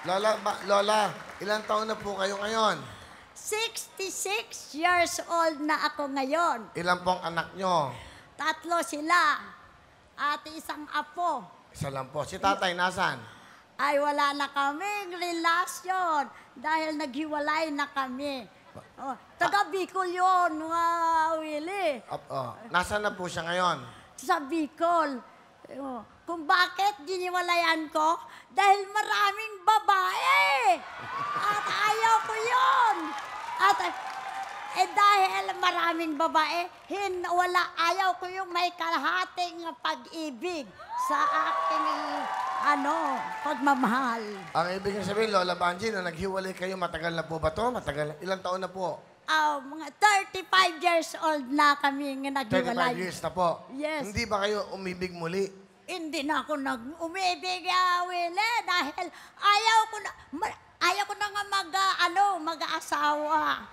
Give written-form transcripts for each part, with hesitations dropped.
Lola, ilang taon na po kayo ngayon? 66 years old na ako ngayon. Ilan pong anak nyo? 3 sila. At isang apo. Isa lang po. Si tatay, nasan? Ay wala na kaming relasyon dahil naghiwalay na kami. Oh, taga Bicol yun, mga Willie. Nasaan na po siya ngayon? Sa Bicol. Oh, kung bakit giniwalayan ko? Dahil maraming babae. At ayaw ko yun. At dahil maraming babae, ayaw ko yung may kalahating pag-ibig sa aking pagmamahal. Ang ibig sabihin, Lola Banji, nung naghiwalay kayo, matagal na po ba to? Matagal na. Ilang taon na po? Mga 35 years old na kami naghiwalay. 35 years na po? Yes. Hindi ba kayo umibig muli? Hindi na ako umibig, Willie, dahil ayaw ko na nga mag-asawa.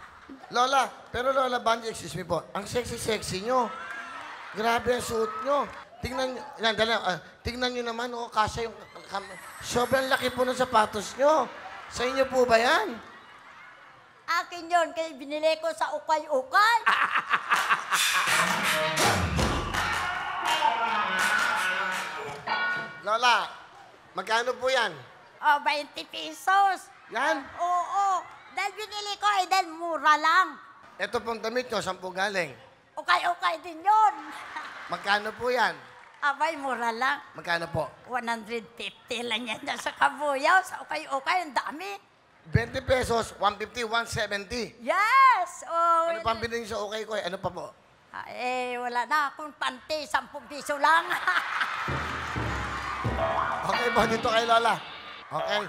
Lola, pero Lola Banji, excuse me po, ang sexy-sexy nyo. Grabe ang suot nyo. Tingnan nyo naman, kasya yung... Sobrang laki po ng sapatos nyo. Sa inyo po ba yan? Akin yun, kaya binili ko sa ukay-ukay. Lola, magkano po yan? 20 pesos. Yan? Oo. Dahil binili ko, dahil mura lang. Ito pong damit nyo, saan po galing? Ukay-ukay din yun. Magkano po yan? Abay, mura lang. Magkano po? 150 lang yan sa Kabuyaw. Sa ukay-ukay, ang dami. 20 pesos, 150, 170. Yes! Oh, Ano pang binili sa okay ko? Ano pa po? wala na akong panty. 10 piso lang. Okay po, dito kay Lola. Okay.